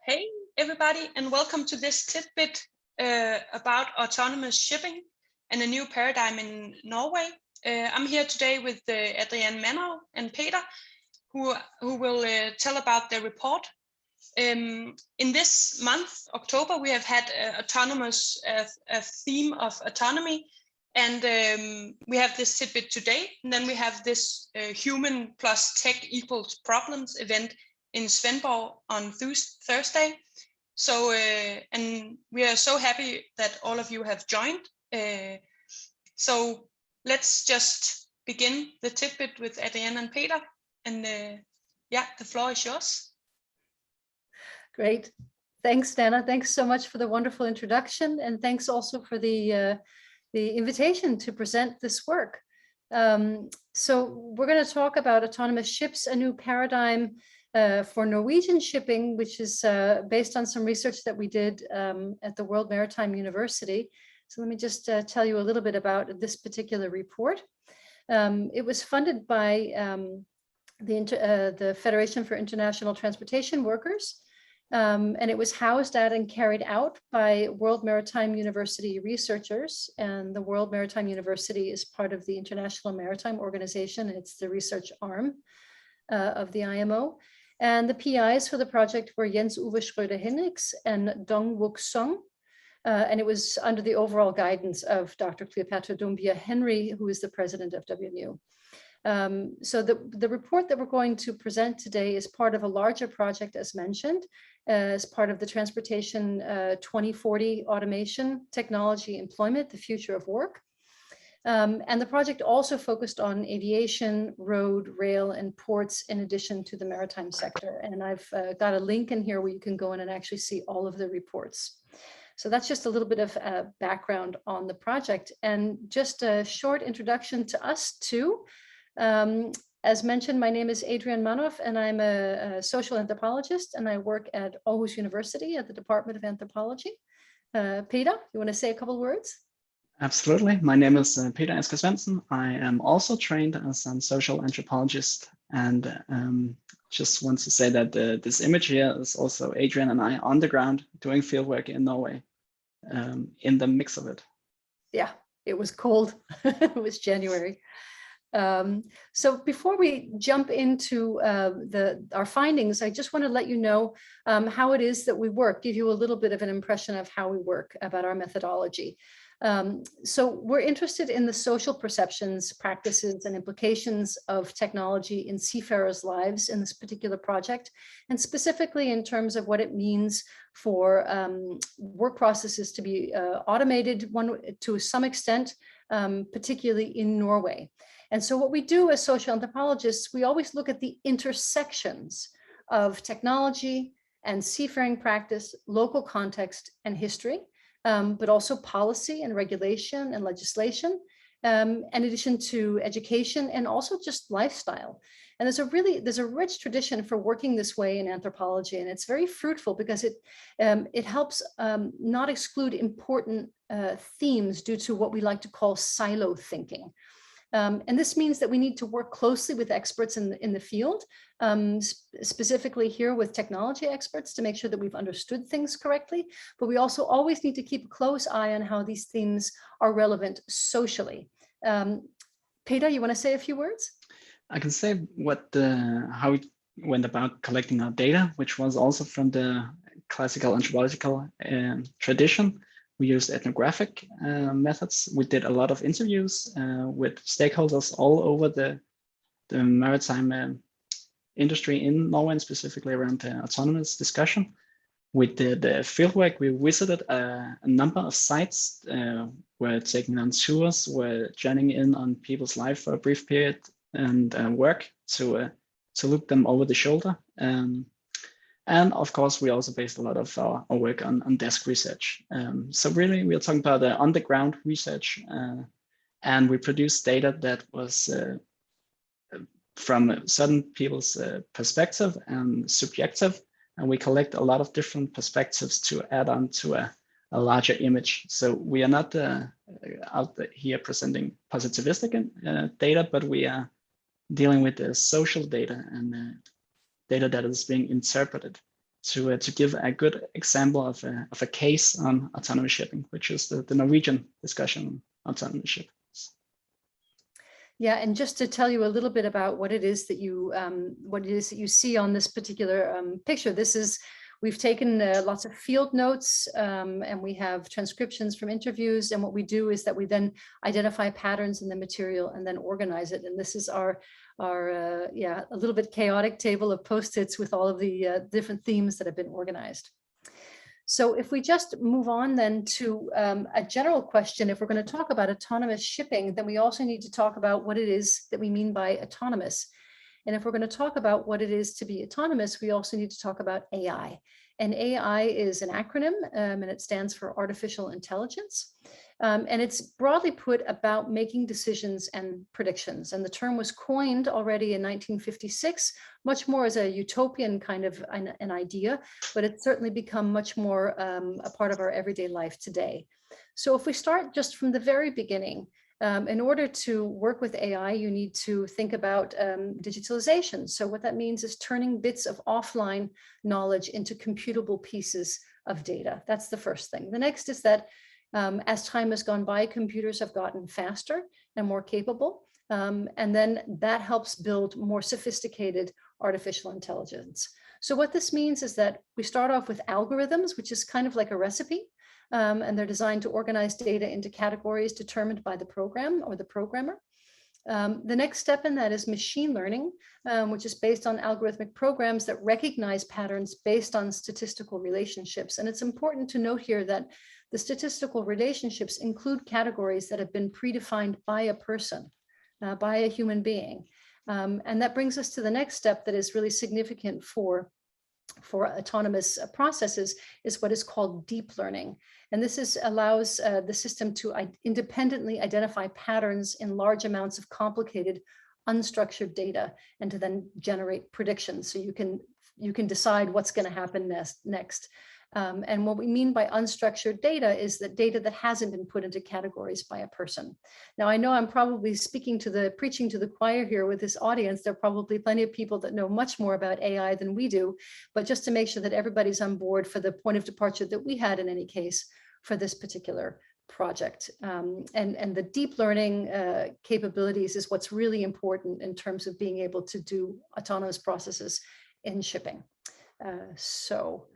Hey everybody, and welcome to this tidbit about autonomous shipping and a new paradigm in Norway. I'm here today with Adrienne, Mannov and Peter, who will tell about their report. In this month, October, we have had autonomous, a theme of autonomy, and we have this tidbit today, and then we have this human plus tech equals problems event in Svendsen on Thursday. So, and we are so happy that all of you have joined. So let's just begin the tidbit with Adrienne and Peter. And yeah, the floor is yours. Great. Thanks, Dana. Thanks so much for the wonderful introduction. And thanks also for the invitation to present this work. So we're going to talk about autonomous ships, a new paradigm for Norwegian shipping, which is based on some research that we did at the World Maritime University. So let me just tell you a little bit about this particular report. It was funded by the Federation for International Transportation Workers, and it was housed at and carried out by World Maritime University researchers. And the World Maritime University is part of the International Maritime Organization. It's the research arm of the IMO. And the PIs for the project were Jens Ove Schrøder-Henriks and Dong Wook Song. And it was under the overall guidance of Dr. Cleopatra Doumbia Henry, who is the president of WMU. So the report that we're going to present today is part of a larger project, as mentioned, as part of the Transportation 2040 Automation Technology Employment, the Future of Work. And the project also focused on aviation, road, rail, and ports, in addition to the maritime sector. And I've got a link in here where you can go in and actually see all of the reports. So that's just a little bit of background on the project, and just a short introduction to us too. As mentioned, my name is Adrienne Mannov, and I'm a social anthropologist, and I work at Aarhus University at the Department of Anthropology. Peter, you want to say a couple words? Absolutely. My name is Peter Aske Svendsen. I am also trained as a social anthropologist, and just want to say that this image here is also Adrienne and I on the ground doing fieldwork in Norway, in the mix of it. Yeah, it was cold. It was January. So before we jump into our findings, I just want to let you know how it is that we work, give you a little bit of an impression of how we work, about our methodology. So we're interested in the social perceptions, practices, and implications of technology in seafarers' lives in this particular project, and specifically in terms of what it means for work processes to be automated to some extent, particularly in Norway. And so what we do as social anthropologists, we always look at the intersections of technology and seafaring practice, local context, and history. But also policy and regulation and legislation, in addition to education and also just lifestyle. And there's a rich tradition for working this way in anthropology, and it's very fruitful because it helps not exclude important themes due to what we like to call silo thinking. And this means that we need to work closely with experts in the field, specifically here with technology experts, to make sure that we've understood things correctly. But we also always need to keep a close eye on how these themes are relevant socially. Peter, you want to say a few words? I can say how we went about collecting our data, which was also from the classical anthropological tradition. We used ethnographic methods. We did a lot of interviews with stakeholders all over the maritime industry in Norway, and specifically around the autonomous discussion. We did fieldwork. We visited a number of sites. We're taking on tours. We're joining in on people's life for a brief period and work to look them over the shoulder. And of course, we also based a lot of our work on desk research. So really, we are talking about the on-the-ground research, and we produced data that was from certain people's perspective and subjective, and we collect a lot of different perspectives to add on to a larger image. So we are not out here presenting positivistic data, but we are dealing with the social data and data that is being interpreted to give a good example of a case on autonomous shipping, which is the Norwegian discussion on autonomous shipping. Yeah, and just to tell you a little bit about what it is that you see on this particular picture. We've taken lots of field notes, and we have transcriptions from interviews. And what we do is that we then identify patterns in the material and then organize it. And this is our a little bit chaotic table of Post-its with all of the different themes that have been organized. So if we just move on then to a general question, if we're going to talk about autonomous shipping, then we also need to talk about what it is that we mean by autonomous. And if we're going to talk about what it is to be autonomous, we also need to talk about AI. And AI is an acronym, and it stands for artificial intelligence. And it's broadly put about making decisions and predictions. And the term was coined already in 1956, much more as a utopian kind of an idea, but it's certainly become much more a part of our everyday life today. So if we start just from the very beginning, in order to work with AI, you need to think about digitalization. So what that means is turning bits of offline knowledge into computable pieces of data. That's the first thing. The next is that as time has gone by, computers have gotten faster and more capable. And then that helps build more sophisticated artificial intelligence. So what this means is that we start off with algorithms, which is kind of like a recipe. And they're designed to organize data into categories determined by the program or the programmer. The next step in that is machine learning, which is based on algorithmic programs that recognize patterns based on statistical relationships. And it's important to note here that the statistical relationships include categories that have been predefined by a person, by a human being. And that brings us to the next step that is really significant for autonomous processes, is what is called deep learning. And this allows the system to independently identify patterns in large amounts of complicated, unstructured data, and to then generate predictions. So you can decide what's going to happen next. And what we mean by unstructured data is that data that hasn't been put into categories by a person. Now, I know I'm probably preaching to the choir here with this audience. There are probably plenty of people that know much more about AI than we do, but just to make sure that everybody's on board for the point of departure that we had in any case for this particular project. And the deep learning capabilities is what's really important in terms of being able to do autonomous processes in shipping. So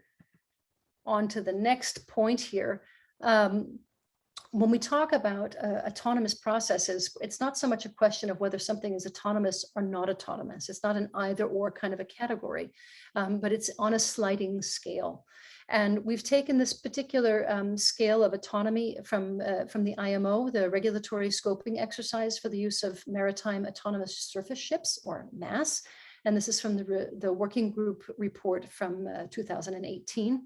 on to the next point here. When we talk about autonomous processes, it's not so much a question of whether something is autonomous or not autonomous. It's not an either or kind of a category, but it's on a sliding scale. And we've taken this particular scale of autonomy from the IMO, the regulatory scoping exercise for the use of maritime autonomous surface ships, or MASS. And this is from the working group report from 2018.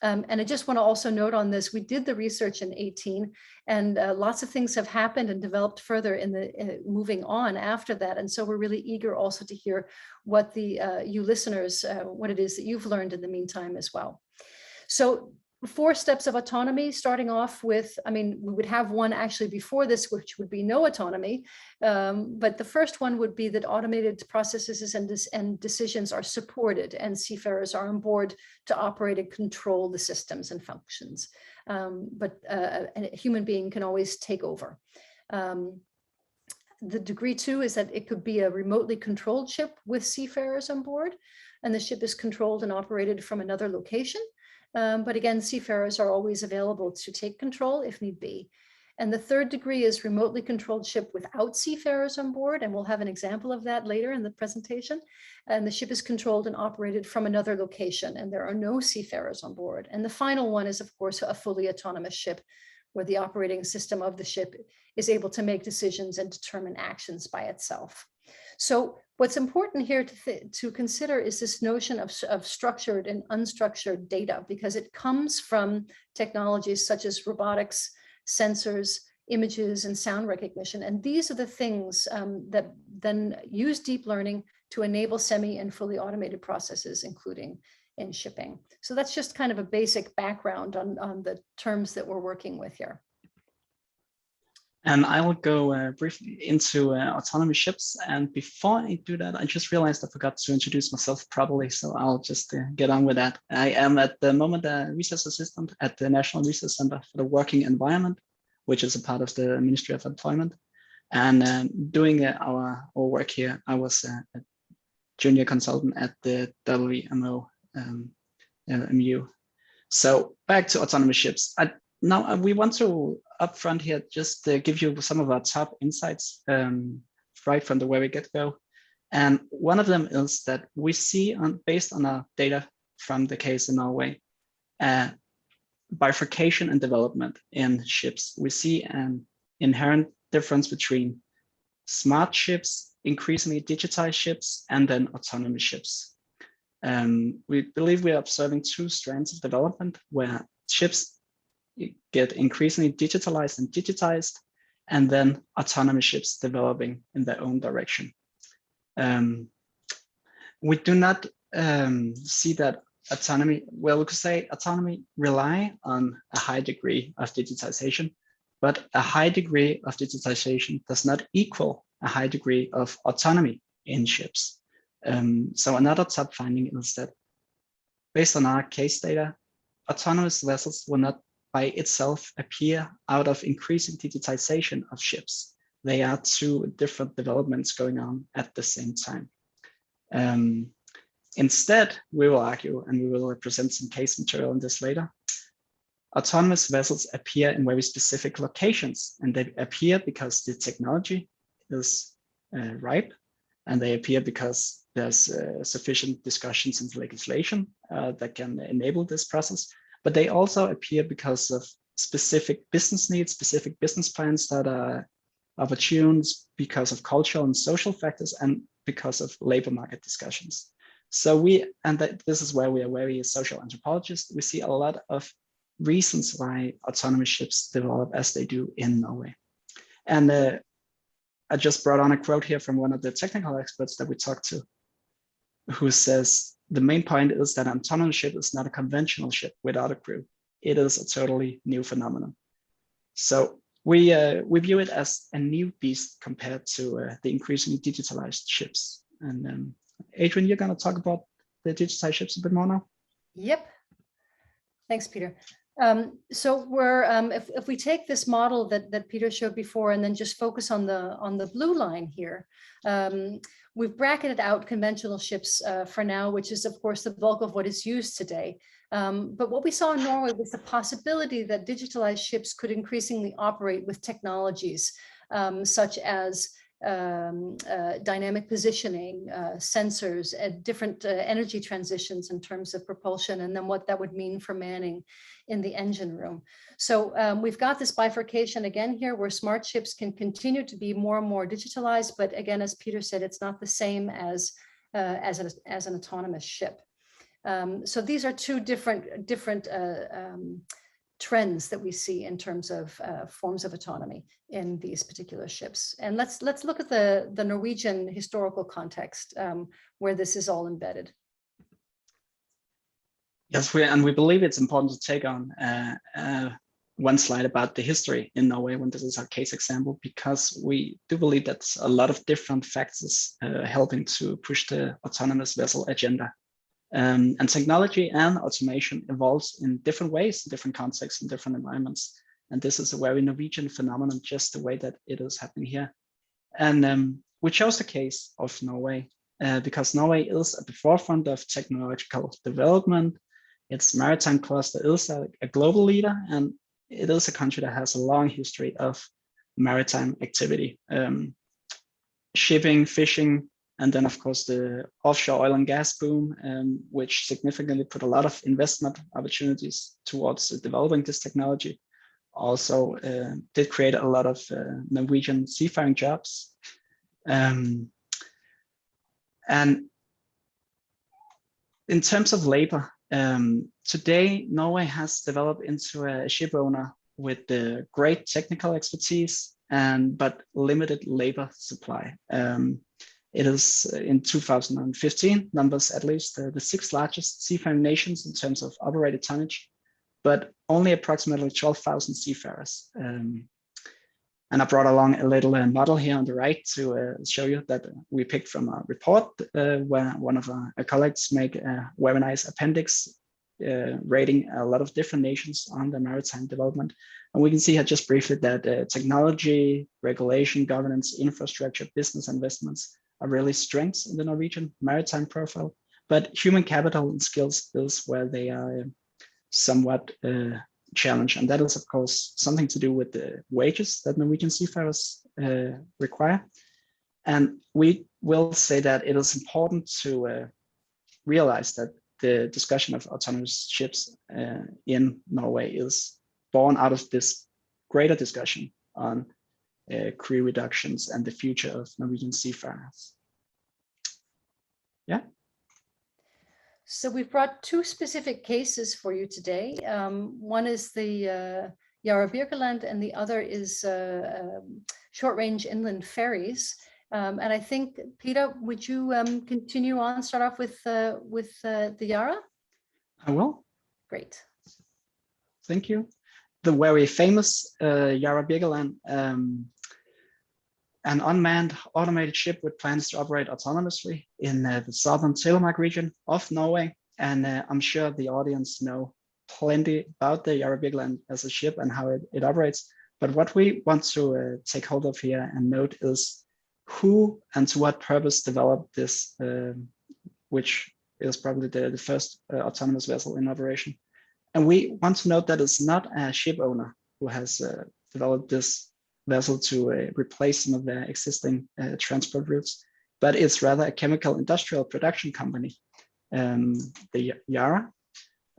And I just want to also note on this, we did the research in 2018, and lots of things have happened and developed further in the moving on after that. And so we're really eager also to hear what you listeners, what it is that you've learned in the meantime as well. So 4 steps of autonomy, starting off with, we would have one actually before this, which would be no autonomy. But the first one would be that automated processes and decisions are supported, and seafarers are on board to operate and control the systems and functions. But a human being can always take over. The degree 2 is that it could be a remotely controlled ship with seafarers on board, and the ship is controlled and operated from another location. But again, seafarers are always available to take control if need be. And the third degree is remotely controlled ship without seafarers on board, and we'll have an example of that later in the presentation. And the ship is controlled and operated from another location, and there are no seafarers on board. And the final one is, of course, a fully autonomous ship, where the operating system of the ship is able to make decisions and determine actions by itself. So what's important here to consider is this notion of structured and unstructured data, because it comes from technologies such as robotics, sensors, images, and sound recognition. And these are the things that then use deep learning to enable semi and fully automated processes, including in shipping. So that's just kind of a basic background on the terms that we're working with here. And I will go briefly into autonomy ships. And before I do that, I just realized I forgot to introduce myself properly. So I'll just get on with that. I am at the moment a research assistant at the National Research Center for the Working Environment, which is a part of the Ministry of Employment. And doing our work here, I was a junior consultant at the WMO MU. So back to autonomous ships. Now we want to upfront here just give you some of our top insights right from the very get-go. And one of them is that we see, based on our data from the case in Norway, bifurcation and development in ships. We see an inherent difference between smart ships, increasingly digitized ships, and then autonomous ships. We believe we are observing two strands of development where ships get increasingly digitalized and digitized, and then autonomous ships developing in their own direction. We do not see that autonomy, well, we could say autonomy rely on a high degree of digitization, but a high degree of digitization does not equal a high degree of autonomy in ships. So another top finding is that based on our case data, autonomous vessels will not by itself appear out of increasing digitization of ships. They are two different developments going on at the same time. Instead, we will argue, and we will present some case material on this later, autonomous vessels appear in very specific locations, and they appear because the technology is ripe, and they appear because there's sufficient discussions in the legislation that can enable this process. But they also appear because of specific business needs, specific business plans that are opportune, because of cultural and social factors, and because of labor market discussions. So this is where we are very social anthropologists. We see a lot of reasons why autonomous ships develop as they do in Norway. And I just brought on a quote here from one of the technical experts that we talked to, who says, the main point is that an autonomous ship is not a conventional ship without a crew. It is a totally new phenomenon. So we view it as a new beast compared to the increasingly digitalized ships. And Adrienne, you're going to talk about the digitized ships a bit more now? Yep. Thanks, Peter. So we're if we take this model that Peter showed before and then just focus on the blue line here, we've bracketed out conventional ships for now, which is of course the bulk of what is used today. But what we saw in Norway was the possibility that digitalized ships could increasingly operate with technologies such as dynamic positioning, sensors, different energy transitions in terms of propulsion, and then what that would mean for manning in the engine room. So we've got this bifurcation again here where smart ships can continue to be more and more digitalized, but again, as Peter said, it's not the same as an autonomous ship. So these are two different trends that we see in terms of forms of autonomy in these particular ships. And let's look at the Norwegian historical context where this is all embedded. Yes, we believe it's important to take on one slide about the history in Norway when this is our case example, because we do believe that's a lot of different factors helping to push the autonomous vessel agenda. And technology and automation evolves in different ways, in different contexts, in different environments. And this is a very Norwegian phenomenon, just the way that it is happening here. And we chose the case of Norway because Norway is at the forefront of technological development. Its maritime cluster is a global leader, and it is a country that has a long history of maritime activity, shipping, fishing, and then, of course, the offshore oil and gas boom, which significantly put a lot of investment opportunities towards developing this technology. Also did create a lot of Norwegian seafaring jobs. And in terms of labor, today, Norway has developed into a ship owner with the great technical expertise, but limited labor supply. It is in 2015 numbers, at least the sixth largest seafaring nations in terms of operated tonnage, but only approximately 12,000 seafarers. And I brought along a little model here on the right to show you that we picked from a report where one of our colleagues made a very nice appendix rating a lot of different nations on the maritime development. And we can see here just briefly that technology, regulation, governance, infrastructure, business investments are really strengths in the Norwegian maritime profile. But human capital and skills is where they are somewhat challenged. And that is, of course, something to do with the wages that Norwegian seafarers require. And we will say that it is important to realize that the discussion of autonomous ships in Norway is born out of this greater discussion on crew reductions and the future of Norwegian seafarers. Yeah. So we've brought two specific cases for you today. One is the Yara Birkeland, and the other is short-range inland ferries. And I think, Peter, would you continue on, start off with the Yara? I will. Great. Thank you. The very famous Yara Birkeland, an unmanned automated ship with plans to operate autonomously in the southern Telemark region of Norway. And I'm sure the audience know plenty about the Yara Birkeland as a ship and how it operates. But what we want to take hold of here and note is who and to what purpose developed this, which is probably the first autonomous vessel in operation. And we want to note that it's not a ship owner who has developed this vessel to replace some of their existing transport routes, but it's rather a chemical industrial production company, the Yara,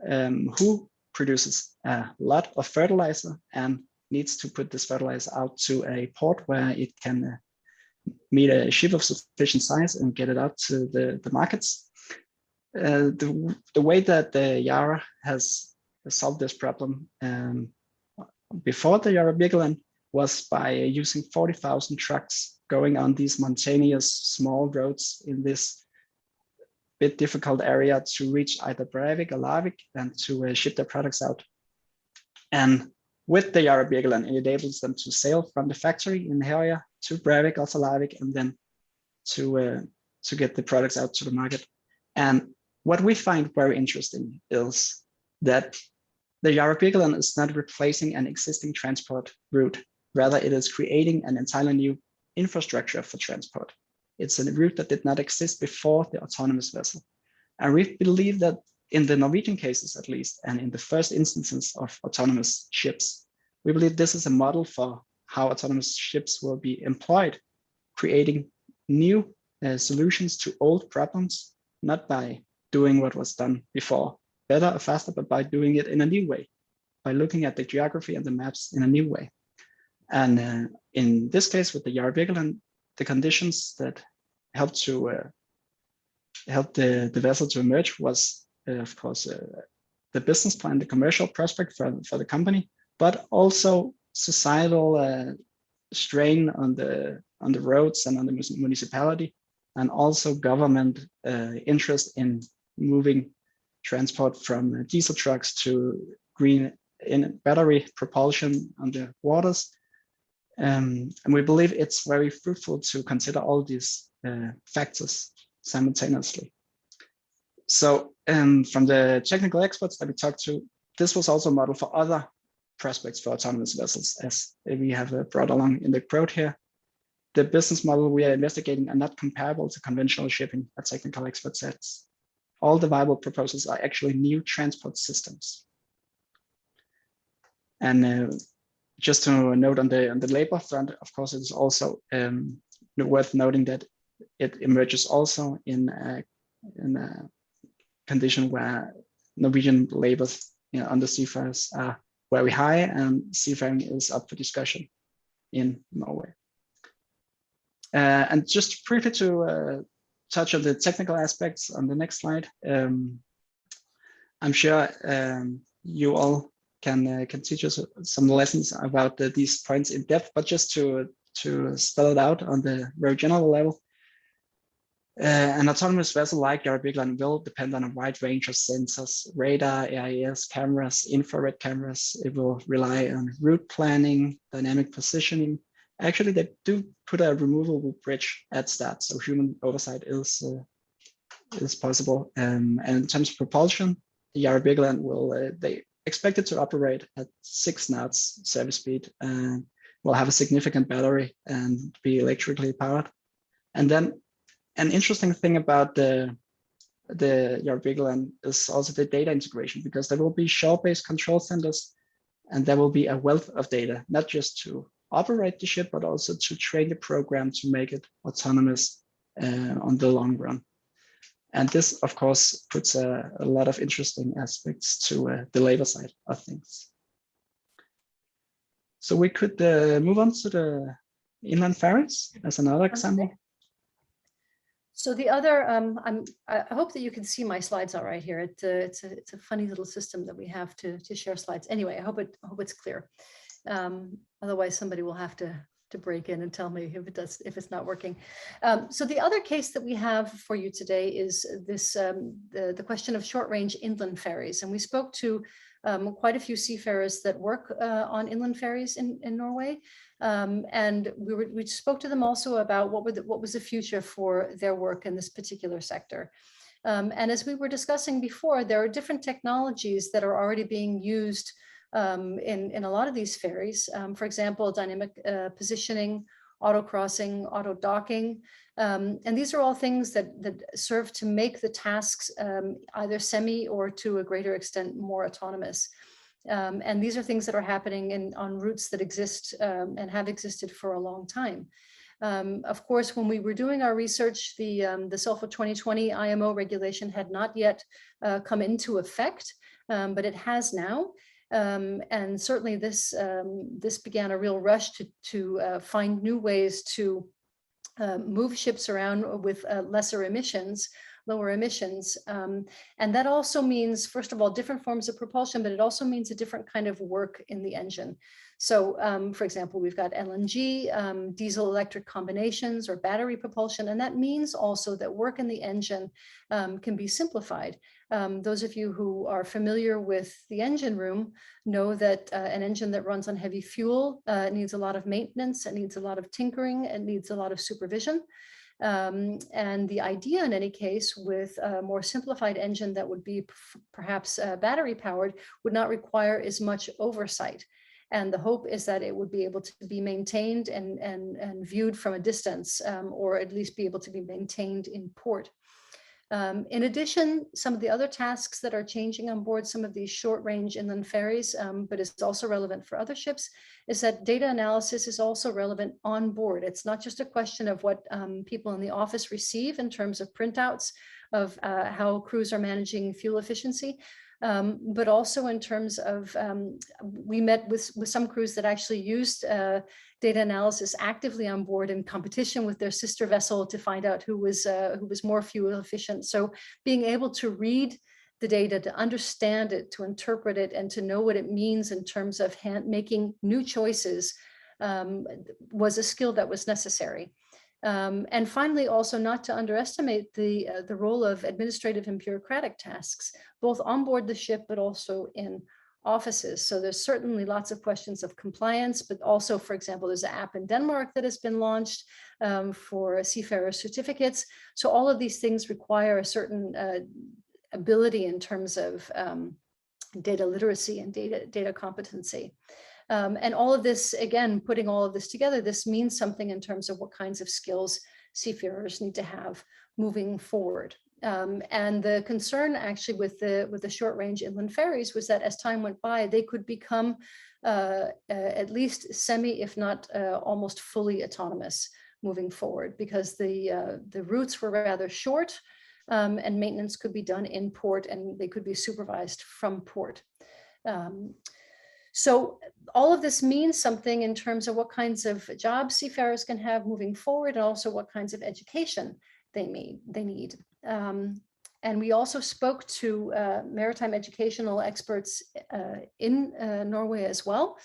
who produces a lot of fertilizer and needs to put this fertilizer out to a port where it can meet a ship of sufficient size and get it out to the markets. The way that the Yara has solved this problem before the Yara Birkeland was by using 40,000 trucks going on these mountainous small roads in this bit difficult area to reach either Breivik or Larvik and to ship their products out. And with the Yara Birkeland, it enables them to sail from the factory in Herøya to Breivik, also Larvik, and then to get the products out to the market. And what we find very interesting is that the Yara Birkeland is not replacing an existing transport route. Rather, it is creating an entirely new infrastructure for transport. It's a route that did not exist before the autonomous vessel. And we believe that in the Norwegian cases, at least, and in the first instances of autonomous ships, we believe this is a model for how autonomous ships will be employed, creating new solutions to old problems, not by doing what was done before, better or faster, but by doing it in a new way, by looking at the geography and the maps in a new way. And in this case, with the Yara Birkeland, the conditions that helped to help the vessel to emerge was, of course, the business plan, the commercial prospect for the company, but also societal strain on the roads and on the municipality, and also government interest in moving transport from diesel trucks to green in battery propulsion on the waters. And we believe it's very fruitful to consider all these factors simultaneously. So from the technical experts that we talked to, this was also a model for other prospects for autonomous vessels, as we have brought along in the quote here. The business model we are investigating are not comparable to conventional shipping, a technical expert says. All the viable proposals are actually new transport systems. And just to note on the labor front, of course, it is also worth noting that it emerges also in a condition where Norwegian labor under seafarers are very high, and seafaring is up for discussion in Norway. And just briefly to touch on the technical aspects on the next slide, I'm sure you all can teach us some lessons about these points in depth, but just to spell it out on the very general level, an autonomous vessel like Yara Birkeland will depend on a wide range of sensors: radar, AIS cameras, infrared cameras. It will rely on route planning, dynamic positioning, Actually, they do put a removable bridge at start, so human oversight is possible. And in terms of propulsion, the Yara will they expect it to operate at 6 knots service speed and will have a significant battery and be electrically powered. And then an interesting thing about the Yara is also the data integration, because there will be shore-based control centers, and there will be a wealth of data, not just to operate the ship, but also to train the program to make it autonomous on the long run. And this, of course, puts a lot of interesting aspects to the labor side of things. So we could move on to the inland ferries as another example. So the other, I hope that you can see my slides all right here. It's a funny little system that we have to share slides. Anyway, I hope it's clear. Otherwise, somebody will have to break in and tell me if it's not working. So the other case that we have for you today is this the question of short-range inland ferries, and we spoke to quite a few seafarers that work on inland ferries in Norway, and we spoke to them also about what was the future for their work in this particular sector. And as we were discussing before, there are different technologies that are already being used in a lot of these ferries. For example, dynamic positioning, auto crossing, auto docking. And these are all things that serve to make the tasks either semi or to a greater extent more autonomous. And these are things that are happening on routes that exist and have existed for a long time. Of course, when we were doing our research, the Sulfur 2020 IMO regulation had not yet come into effect, but it has now. And certainly this began a real rush to find new ways to move ships around with lower emissions. And that also means, first of all, different forms of propulsion, but it also means a different kind of work in the engine. So for example, we've got LNG, diesel electric combinations or battery propulsion, and that means also that work in the engine can be simplified. Those of you who are familiar with the engine room know that an engine that runs on heavy fuel needs a lot of maintenance, it needs a lot of tinkering, it needs a lot of supervision. And the idea in any case with a more simplified engine that would be perhaps battery powered would not require as much oversight. And the hope is that it would be able to be maintained and viewed from a distance, or at least be able to be maintained in port. In addition, some of the other tasks that are changing on board some of these short-range inland ferries, but is also relevant for other ships, is that data analysis is also relevant on board. It's not just a question of what people in the office receive in terms of printouts of how crews are managing fuel efficiency, but also in terms of, we met with some crews that actually used data analysis actively on board in competition with their sister vessel to find out who was more fuel efficient. So being able to read the data, to understand it, to interpret it, and to know what it means in terms of making new choices was a skill that was necessary. And finally, also not to underestimate the role of administrative and bureaucratic tasks, both on board the ship, but also in offices. So there's certainly lots of questions of compliance, but also, for example, there's an app in Denmark that has been launched for seafarer certificates. So all of these things require a certain ability in terms of data literacy and data competency. And all of this, again, putting all of this together, this means something in terms of what kinds of skills seafarers need to have moving forward. And the concern actually with the short-range inland ferries was that as time went by, they could become at least semi, if not almost fully autonomous moving forward, because the routes were rather short, and maintenance could be done in port, and they could be supervised from port. So all of this means something in terms of what kinds of jobs seafarers can have moving forward, and also what kinds of education they need. And we also spoke to maritime educational experts in Norway as well.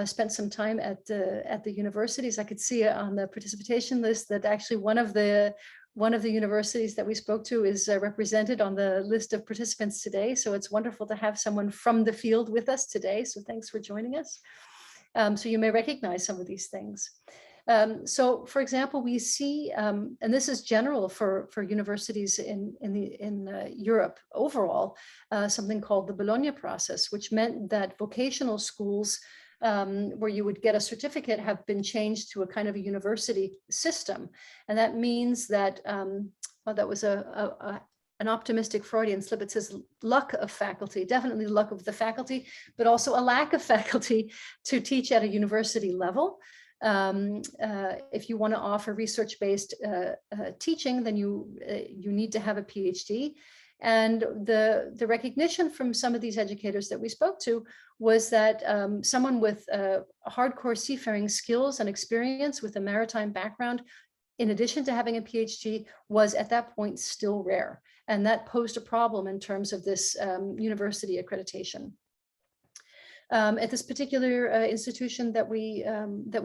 Spent some time at the universities. I could see on the participation list that actually one of the universities that we spoke to is represented on the list of participants today. So it's wonderful to have someone from the field with us today. So thanks for joining us. So you may recognize some of these things. So, for example, we see, and this is general for universities in Europe overall, something called the Bologna process, which meant that vocational schools where you would get a certificate have been changed to a kind of a university system. And that means that, well, that was an optimistic Freudian slip. It says luck of faculty, definitely luck of the faculty, but also a lack of faculty to teach at a university level. If you want to offer research-based teaching, then you need to have a PhD. And the recognition from some of these educators that we spoke to was that someone with hardcore seafaring skills and experience with a maritime background, in addition to having a PhD, was at that point still rare. And that posed a problem in terms of this university accreditation. At this particular institution that we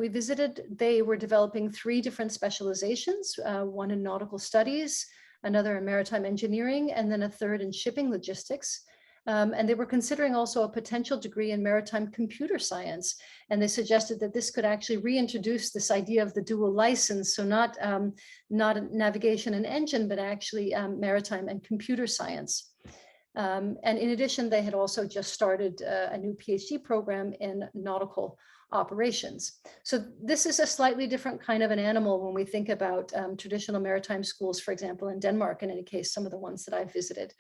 visited, they were developing 3 different specializations, one in nautical studies, another in maritime engineering, and then a third in shipping logistics. And they were considering also a potential degree in maritime computer science. And they suggested that this could actually reintroduce this idea of the dual license. So not navigation and engine, but actually maritime and computer science. And in addition, they had also just started a new PhD program in nautical operations. So this is a slightly different kind of an animal when we think about traditional maritime schools, for example, in Denmark, in any case, some of the ones that I've visited.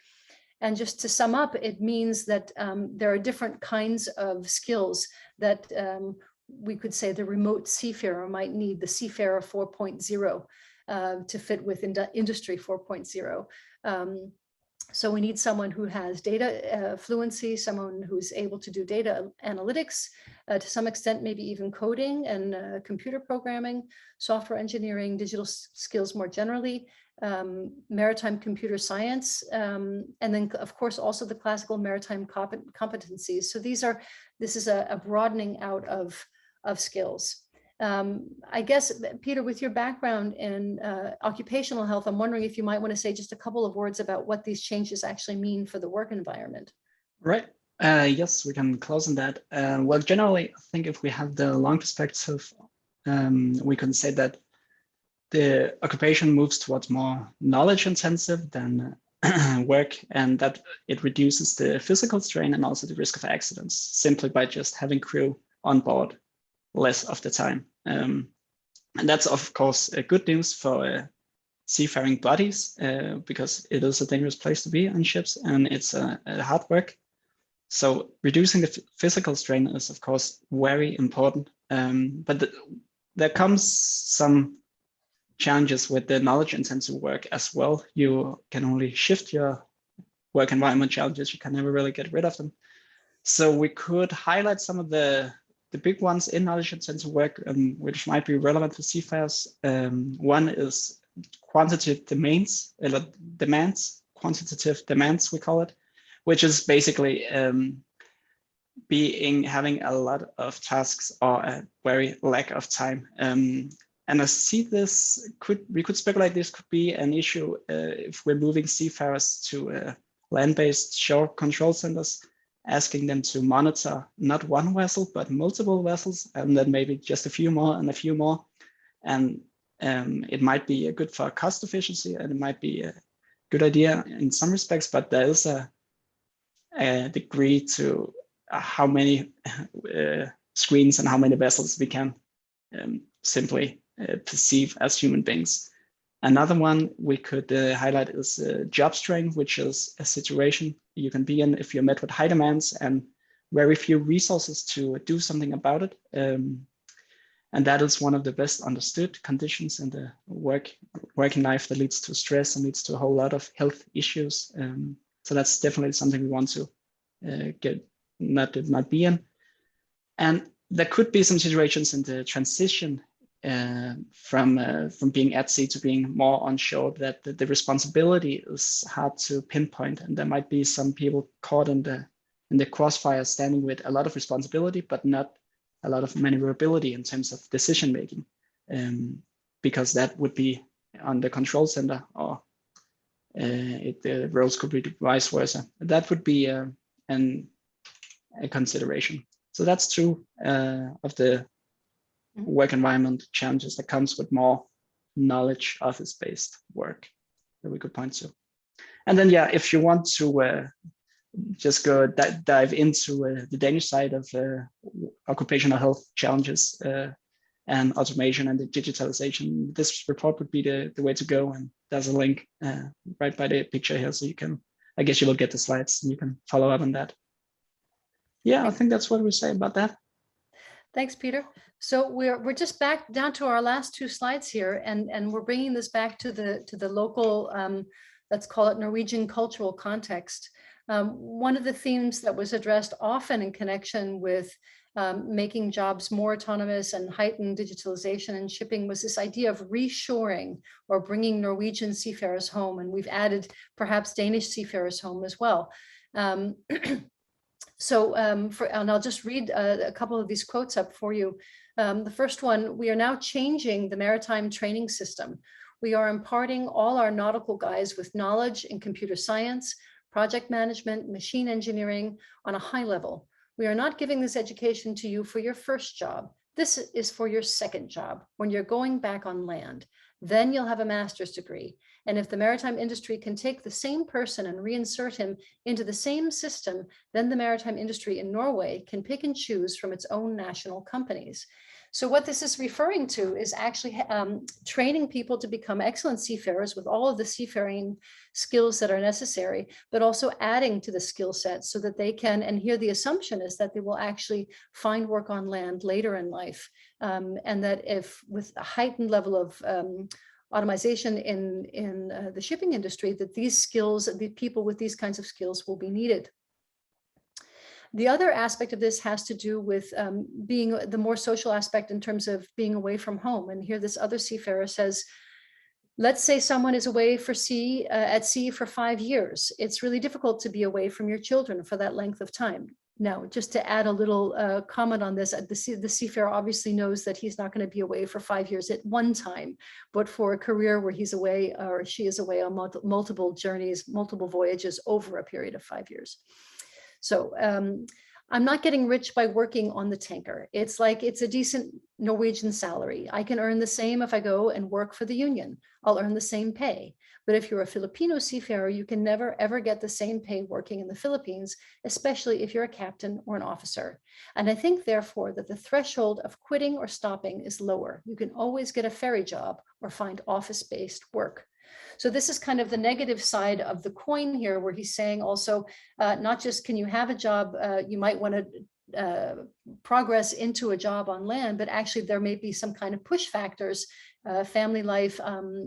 And just to sum up, it means that there are different kinds of skills that we could say the remote seafarer might need, the seafarer 4.0 to fit with industry 4.0. So we need someone who has data fluency, someone who's able to do data analytics, to some extent, maybe even coding and computer programming, software engineering, digital skills more generally, maritime computer science, and then of course also the classical maritime competencies. So this is a broadening out of skills. I guess, Peter, with your background in occupational health, I'm wondering if you might want to say just a couple of words about what these changes actually mean for the work environment. Right. Yes, we can close on that. Well, generally, I think if we have the long perspective, we can say that the occupation moves towards more knowledge intensive than work, and that it reduces the physical strain and also the risk of accidents simply by just having crew on board less of the time. And that's of course good news for seafaring bodies because it is a dangerous place to be on ships and it's a hard work. So reducing the physical strain is of course very important, but there comes some challenges with the knowledge intensive work as well. You can only shift your work environment challenges, you can never really get rid of them. So we could highlight some of the big ones in knowledge intensive work, which might be relevant for seafarers. One is quantitative demands, quantitative demands we call it, which is basically having a lot of tasks or a very lack of time. And I see we could speculate this could be an issue if we're moving seafarers to land-based shore control centers, asking them to monitor not one vessel, but multiple vessels, and then maybe just a few more and a few more. And it might be good for cost efficiency, and it might be a good idea in some respects, but there is a degree to how many screens and how many vessels we can simply perceive as human beings. Another one we could highlight is job strain, which is a situation you can be in if you're met with high demands and very few resources to do something about it. And that is one of the best understood conditions in the working life that leads to stress and leads to a whole lot of health issues. So that's definitely something we want to not be in. And there could be some situations in the transition from being at sea to being more on shore that the responsibility is hard to pinpoint, and there might be some people caught in the crossfire standing with a lot of responsibility but not a lot of maneuverability in terms of decision making, because that would be on the control center, or the roles could be vice versa. That would be a consideration. So that's true of the work environment challenges that comes with more knowledge office-based work that we could point to. And then, yeah, if you want to just go dive into the Danish side of occupational health challenges and automation and the digitalization, this report would be the way to go. And there's a link right by the picture here, so you can, I guess you will get the slides and you can follow up on that. Yeah, I think that's what we say about that. Thanks, Peter. So we're just back down to our last two slides here, and we're bringing this back to the local, let's call it Norwegian cultural context. One of the themes that was addressed often in connection with making jobs more autonomous and heightened digitalization and shipping was this idea of reshoring or bringing Norwegian seafarers home, and we've added perhaps Danish seafarers home as well. So, and I'll just read a couple of these quotes up for you. The first one, we are now changing the maritime training system. We are imparting all our nautical guys with knowledge in computer science, project management, machine engineering on a high level. We are not giving this education to you for your first job. This is for your second job, when you're going back on land. Then you'll have a master's degree. And if the maritime industry can take the same person and reinsert him into the same system, then the maritime industry in Norway can pick and choose from its own national companies. So what this is referring to is actually training people to become excellent seafarers with all of the seafaring skills that are necessary, but also adding to the skill set so that they can, and here the assumption is that they will actually find work on land later in life. And that if with a heightened level of automation in the shipping industry, that these skills, the people with these kinds of skills will be needed. The other aspect of this has to do with being the more social aspect in terms of being away from home. And here this other seafarer says, let's say someone is away for at sea for 5 years. It's really difficult to be away from your children for that length of time. Now, just to add a little comment on this, the seafarer obviously knows that he's not going to be away for 5 years at one time, but for a career where he's away or she is away on multiple journeys, multiple voyages over a period of 5 years. So I'm not getting rich by working on the tanker. It's like, it's a decent Norwegian salary. I can earn the same if I go and work for the union. I'll earn the same pay. But if you're a Filipino seafarer, you can never, ever get the same pay working in the Philippines, especially if you're a captain or an officer. And I think, therefore, that the threshold of quitting or stopping is lower. You can always get a ferry job or find office-based work. So this is kind of the negative side of the coin here, where he's saying also, not just can you have a job, you might want to progress into a job on land, but actually there may be some kind of push factors, family life,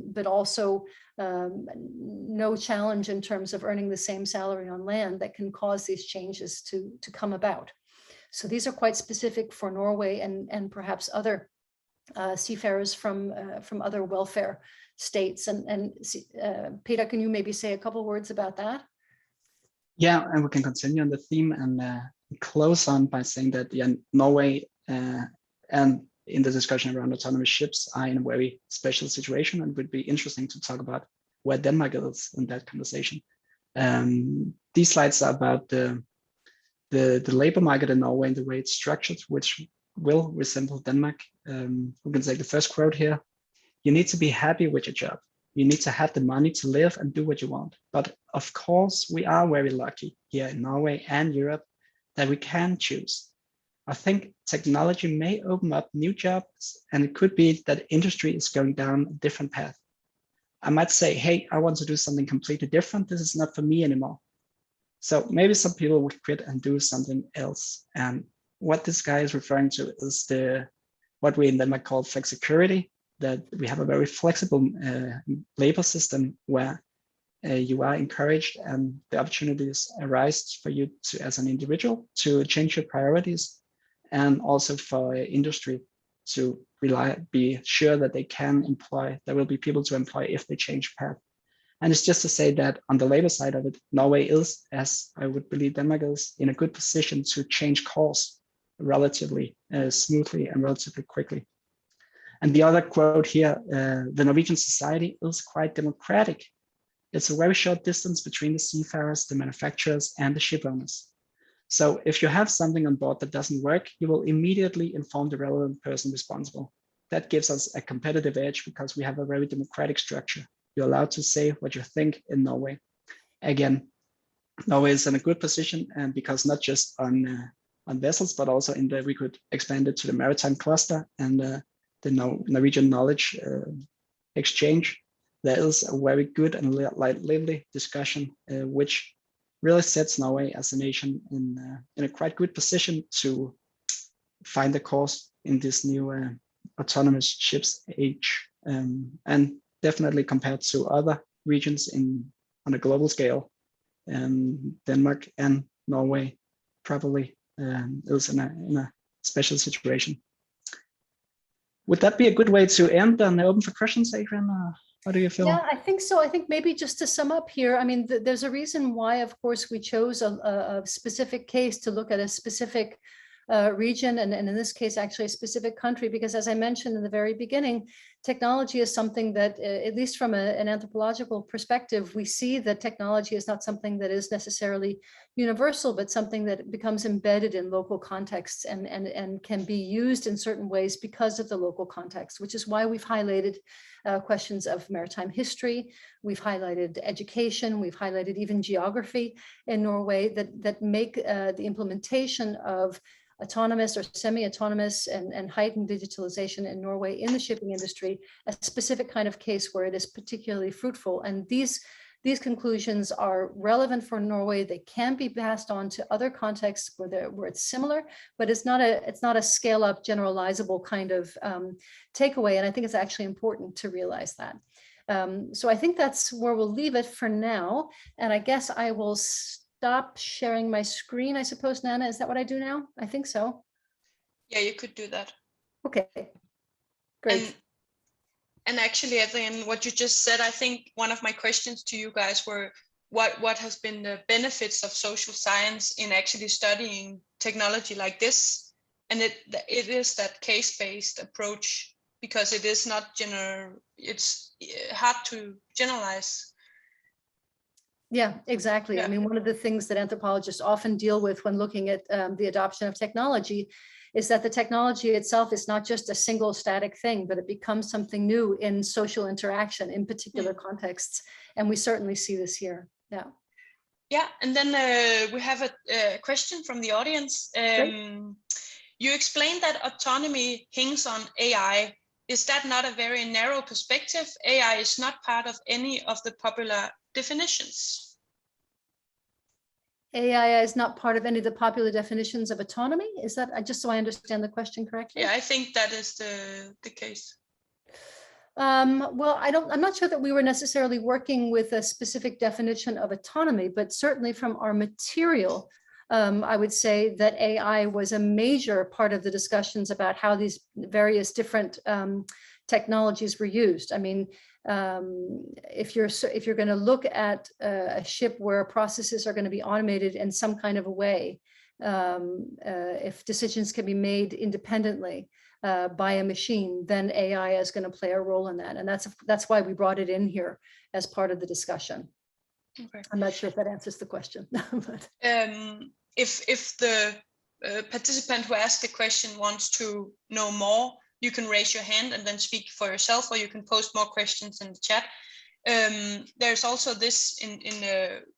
but also no challenge in terms of earning the same salary on land that can cause these changes to come about. So these are quite specific for Norway and perhaps other seafarers from other welfare states. And Peter, can you maybe say a couple words about that? Yeah, and we can continue on the theme and close on by saying that Norway and in the discussion around autonomous ships are in a very special situation, and it would be interesting to talk about where Denmark is in that conversation. These slides are about the labor market in Norway and the way it's structured, which will resemble Denmark. We can take the first quote here. You need to be happy with your job. You need to have the money to live and do what you want. But of course, we are very lucky here in Norway and Europe that we can choose. I think technology may open up new jobs, and it could be that industry is going down a different path. I might say, hey, I want to do something completely different. This is not for me anymore. So maybe some people would quit and do something else. And what this guy is referring to is what we in Denmark call flexicurity, that we have a very flexible labor system where you are encouraged and the opportunities arise for you to, as an individual, to change your priorities, and also for industry to be sure that they can employ, there will be people to employ if they change path. And it's just to say that on the labor side of it, Norway is, as I would believe Denmark is, in a good position to change course relatively smoothly and relatively quickly. And the other quote here, the Norwegian society is quite democratic. It's a very short distance between the seafarers, the manufacturers, and the ship owners. So if you have something on board that doesn't work, you will immediately inform the relevant person responsible. That gives us a competitive edge because we have a very democratic structure. You're allowed to say what you think in Norway. Again, Norway is in a good position, and because not just on vessels, but also in we could expand it to the maritime cluster and the Norwegian knowledge exchange. There is a very good and lively discussion, which really sets Norway as a nation in a quite good position to find a course in this new autonomous ships age, and definitely compared to other regions on a global scale, Denmark and Norway probably is in a special situation. Would that be a good way to end and open for questions, Adrienne? How do you feel? Yeah, I think so. I think maybe just to sum up here, I mean, there's a reason why, of course, we chose a specific case to look at a specific region, and in this case, actually a specific country, because as I mentioned in the very beginning, technology is something that, at least from an anthropological perspective, we see that technology is not something that is necessarily universal, but something that becomes embedded in local contexts and can be used in certain ways because of the local context, which is why we've highlighted questions of maritime history, we've highlighted education, we've highlighted even geography in Norway that make the implementation of autonomous or semi-autonomous and heightened digitalization in Norway in the shipping industry a specific kind of case where it is particularly fruitful. And these conclusions are relevant for Norway. They can be passed on to other contexts where it's similar, but it's not a scale up generalizable kind of takeaway. And I think it's actually important to realize that. So I think that's where we'll leave it for now. And I guess I will stop sharing my screen, I suppose, Nana. Is that what I do now? I think so. Yeah, you could do that. Okay, great. And actually, Adrienne, what you just said, I think one of my questions to you guys were, what has been the benefits of social science in actually studying technology like this? And it is that case-based approach, because it is not it's hard to generalize. Yeah, exactly. Yeah. I mean, one of the things that anthropologists often deal with when looking at the adoption of technology is that the technology itself is not just a single static thing, but it becomes something new in social interaction in particular contexts. And we certainly see this here. Yeah. Yeah, and then we have a question from the audience. You explained that autonomy hinges on AI. Is that not a very narrow perspective? AI is not part of any of the popular definitions. AI is not part of any of the popular definitions of autonomy? Is that, just so I understand the question correctly? Yeah, I think that is the case. Well, I'm not sure that we were necessarily working with a specific definition of autonomy, but certainly from our material, I would say that AI was a major part of the discussions about how these various different technologies were used. I mean, if you're going to look at a ship where processes are going to be automated in some kind of a way, if decisions can be made independently by a machine, then AI is going to play a role in that, and that's why we brought it in here as part of the discussion. Okay. I'm not sure if that answers the question. But if the participant who asked the question wants to know more, you can raise your hand and then speak for yourself, or you can post more questions in the chat. There's also this in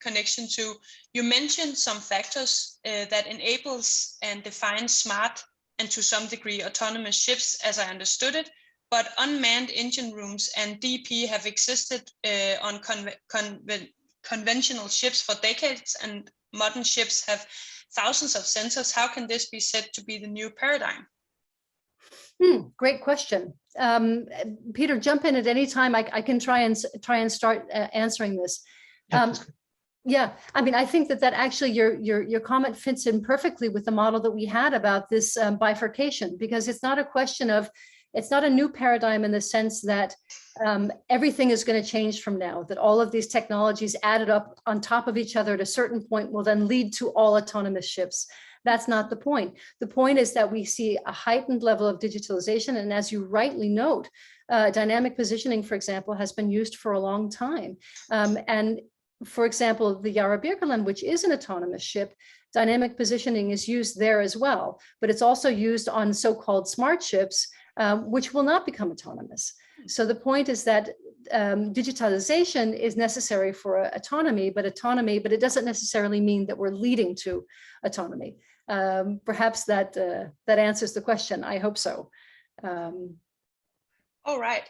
connection to, you mentioned some factors that enables and defines smart and to some degree autonomous ships, as I understood it, but unmanned engine rooms and DP have existed on conventional ships for decades, and modern ships have thousands of sensors. How can this be said to be the new paradigm? Great question. Peter, jump in at any time. I can try and start answering this. Yeah, I mean, I think that actually your comment fits in perfectly with the model that we had about this bifurcation, because it's not a question of, it's not a new paradigm in the sense that everything is going to change from now, that all of these technologies added up on top of each other at a certain point will then lead to all autonomous ships. That's not the point. The point is that we see a heightened level of digitalization. And as you rightly note, dynamic positioning, for example, has been used for a long time. And for example, the Yara, which is an autonomous ship, dynamic positioning is used there as well, but it's also used on so-called smart ships, which will not become autonomous. So the point is that digitalization is necessary for autonomy, but it doesn't necessarily mean that we're leading to autonomy. Perhaps that answers the question. I hope so. All right.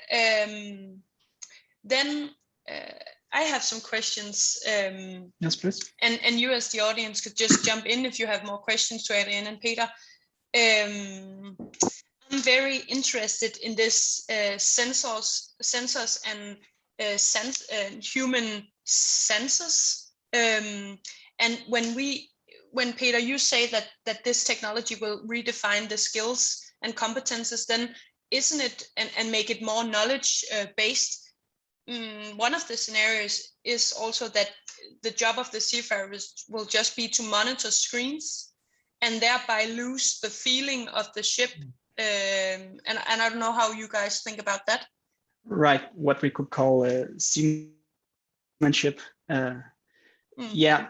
Then I have some questions. Yes, please. And you as the audience could just jump in if you have more questions to Adrienne and Peter. I'm very interested in this sensors and human senses. And when Peter, you say that this technology will redefine the skills and competences, then isn't it, and make it more knowledge based? One of the scenarios is also that the job of the seafarers will just be to monitor screens and thereby lose the feeling of the ship. And I don't know how you guys think about that. Right, what we could call seamanship. Yeah,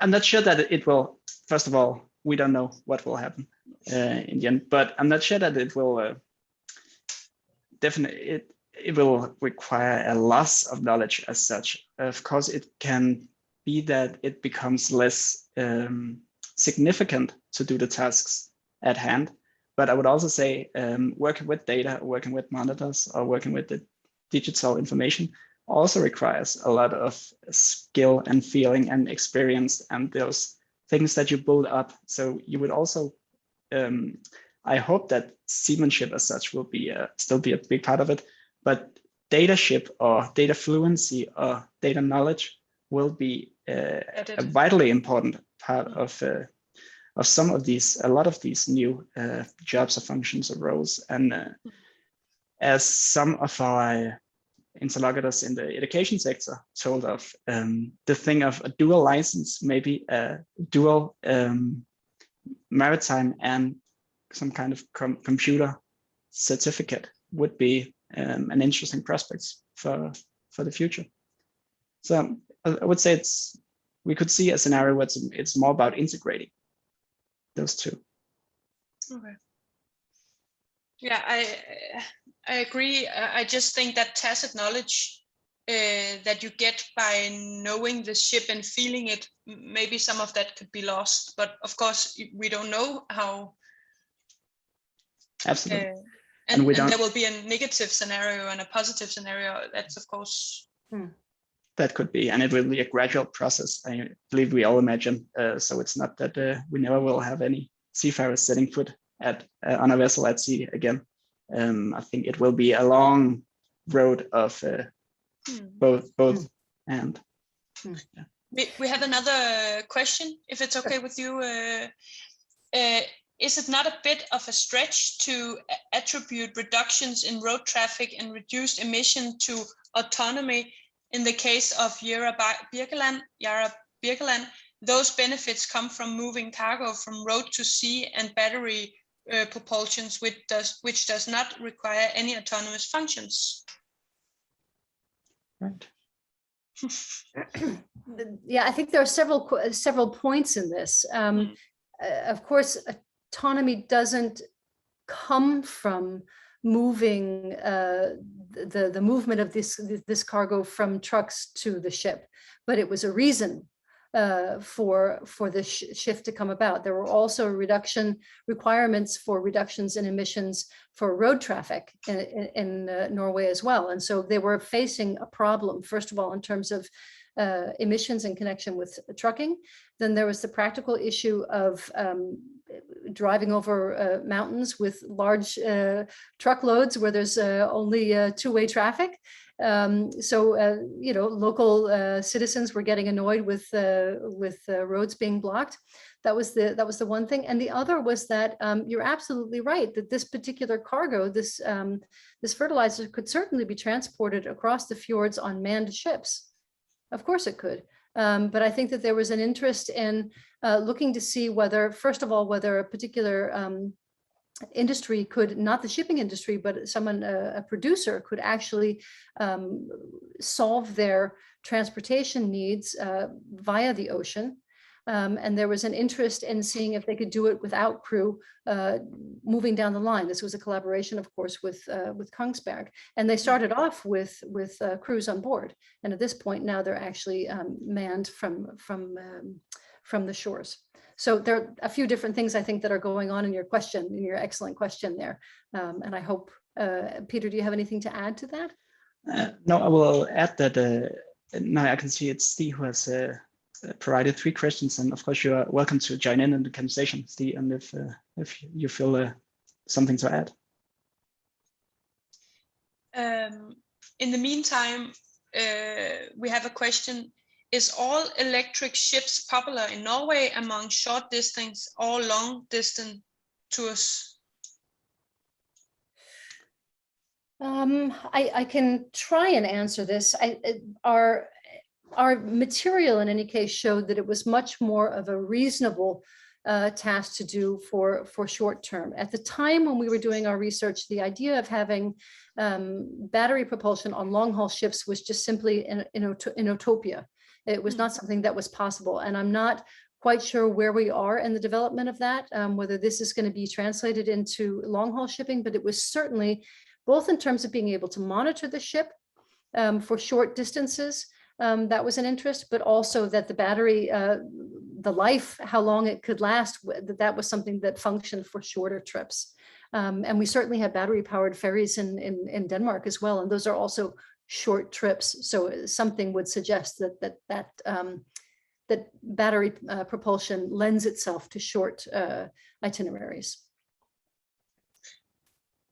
I'm not sure that it will. First of all, we don't know what will happen in the end, but I'm not sure that it will. Definitely, it will require a loss of knowledge as such. Of course, it can be that it becomes less significant to do the tasks at hand. But I would also say working with data, working with monitors, or working with the digital information also requires a lot of skill and feeling and experience and those things that you build up. So you would also, I hope that seamanship as such will be still be a big part of it, but datamanship or data fluency or data knowledge will be a vitally important part of some of these, a lot of these new jobs or functions or roles. And as some of our interlocutors in the education sector told of, the thing of a dual license, maybe a dual maritime and some kind of computer certificate would be an interesting prospect for the future. So I would say we could see a scenario where it's more about integrating those two. Okay. Yeah, I agree. I just think that tacit knowledge that you get by knowing the ship and feeling it, maybe some of that could be lost. But of course, we don't know how. Absolutely. And there will be a negative scenario and a positive scenario. That's of course. That could be, and it will be a gradual process. I believe we all imagine. So it's not that we never will have any seafarers setting foot on a vessel at sea again. I think it will be a long road of both and. Yeah. We have another question, if it's okay with you. Is it not a bit of a stretch to attribute reductions in road traffic and reduced emission to autonomy? In the case of Yara, those benefits come from moving cargo from road to sea and battery propulsions, which does not require any autonomous functions. Right. Yeah, I think there are several points in this. Of course, autonomy doesn't come from moving the movement of this cargo from trucks to the ship, but it was a reason for the shift to come about. There were also requirements for reductions in emissions for road traffic in Norway as well, and so they were facing a problem, first of all, in terms of emissions in connection with trucking. Then there was the practical issue of driving over mountains with large truckloads where there's only two-way traffic. Local citizens were getting annoyed with roads being blocked. That was the one thing. And the other was that you're absolutely right that this particular cargo, this fertilizer, could certainly be transported across the fjords on manned ships. Of course it could. But I think that there was an interest in looking to see whether, first of all, whether a particular industry could, not the shipping industry, but someone, a producer, could actually solve their transportation needs via the ocean. And there was an interest in seeing if they could do it without crew moving down the line. This was a collaboration, of course, with Kongsberg, and they started off with crews on board. And at this point now, they're actually manned from the shores. So there are a few different things I think that are going on in your question, in your excellent question there. And I hope, Peter, do you have anything to add to that? No, I will add that now I can see it's Steve who has provided 3 questions, and of course you are welcome to join in the conversation, Steve, and if you feel something to add. In the meantime, we have a question. Is all electric ships popular in Norway among short distance or long distance tours? I can try and answer this. Our material in any case showed that it was much more of a reasonable task to do for short term. At the time when we were doing our research, the idea of having battery propulsion on long haul ships was just simply an utopia. It was not something that was possible. And I'm not quite sure where we are in the development of that, whether this is going to be translated into long haul shipping, but it was certainly both in terms of being able to monitor the ship for short distances. That was an interest, but also that the battery, the life, how long it could last, that was something that functioned for shorter trips. And we certainly have battery powered ferries in Denmark as well. And those are also short trips. So something would suggest that battery propulsion lends itself to short itineraries.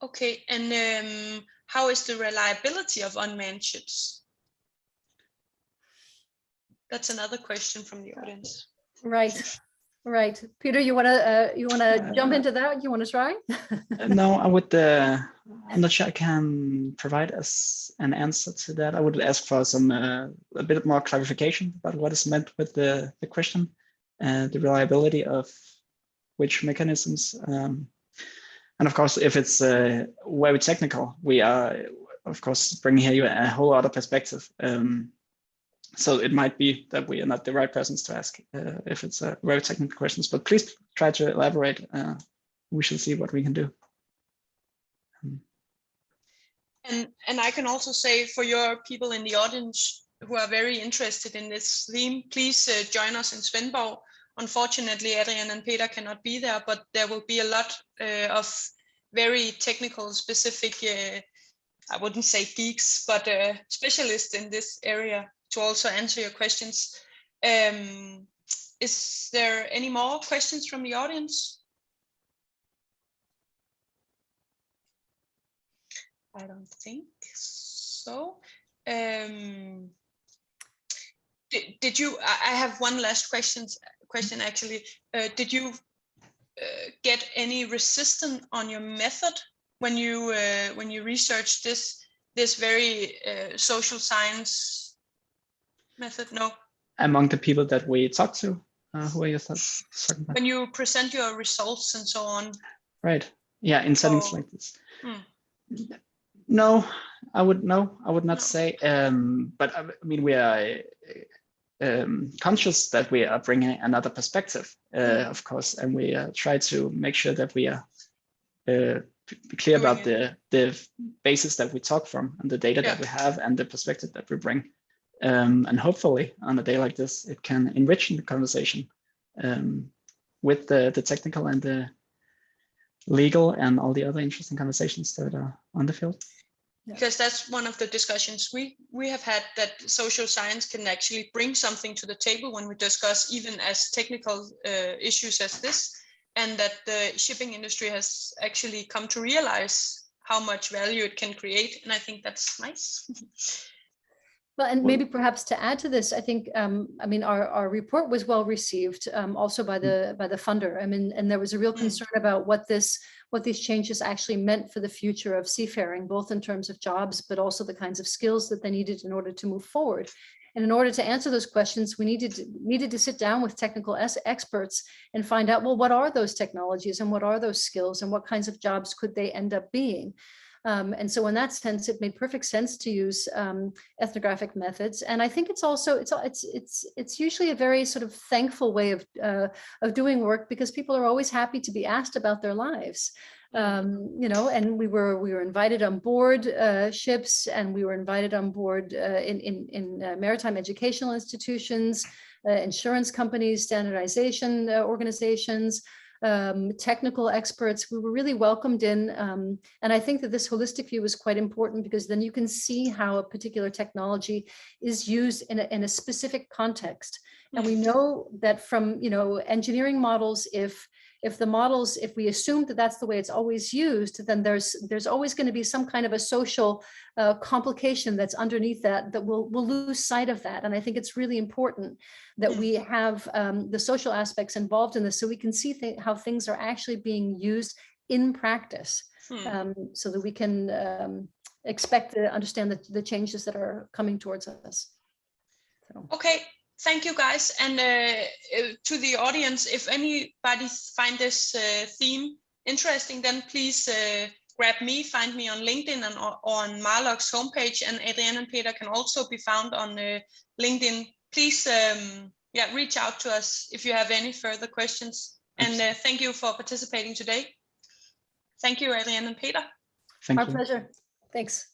Okay, and how is the reliability of unmanned ships? That's another question from the audience. Right. Peter, you wanna jump into that? You want to try? No, I would. I'm not sure I can provide us an answer to that. I would ask for some a bit more clarification about what is meant with the question, the reliability of which mechanisms. And of course, if it's very technical, we are, of course, bringing here a whole other perspective. So it might be that we are not the right persons to ask if it's very technical questions, but please try to elaborate. We shall see what we can do. And I can also say for your people in the audience who are very interested in this theme, please join us in Svendborg. Unfortunately, Adrienne and Peter cannot be there, but there will be a lot of very technical, specific, I wouldn't say geeks, but specialists in this area to also answer your questions. Is there any more questions from the audience? I don't think so. Did you? I have one last question actually. Did you get any resistance on your method when you researched this very social science method? No. Among the people that we talked to, who are you talking about? When you present your results and so on. Right. Yeah, in settings like this. No, I would not say. But I mean, we are conscious that we are bringing another perspective, of course, and we try to make sure that we are clear about the basis that we talk from and the data that we have and the perspective that we bring. And hopefully on a day like this, it can enrich the conversation with the technical and the legal and all the other interesting conversations that are on the field. Because that's one of the discussions we have had, that social science can actually bring something to the table when we discuss even as technical issues as this, and that the shipping industry has actually come to realize how much value it can create. And I think that's nice. Well, and maybe perhaps to add to this, I think, I mean, our report was well received, also by the funder. I mean, and there was a real concern about what these changes actually meant for the future of seafaring, both in terms of jobs, but also the kinds of skills that they needed in order to move forward. And in order to answer those questions, we needed to sit down with technical experts and find out, well, what are those technologies and what are those skills and what kinds of jobs could they end up being? And so in that sense, it made perfect sense to use ethnographic methods. And I think it's also, it's usually a very sort of thankful way of doing work, because people are always happy to be asked about their lives. You know, and we were invited on board ships, and we were invited on board in maritime educational institutions, insurance companies, standardization organizations, technical experts. We were really welcomed in, and I think that this holistic view is quite important, because then you can see how a particular technology is used in a specific context. And we know that from, you know, engineering models, if we assume that that's the way it's always used, then there's always going to be some kind of a social complication that's underneath that we'll lose sight of that. And I think it's really important that we have the social aspects involved in this, so we can see how things are actually being used in practice, so that we can expect to understand the changes that are coming towards us. So. Okay. Thank you, guys. And to the audience, if anybody find this theme interesting, then please grab me, find me on LinkedIn and on Marlock's homepage, and Adrienne and Peter can also be found on LinkedIn. Please reach out to us if you have any further questions. And thank you for participating today. Thank you, Adrienne and Peter. Thank you. Our pleasure. Thanks.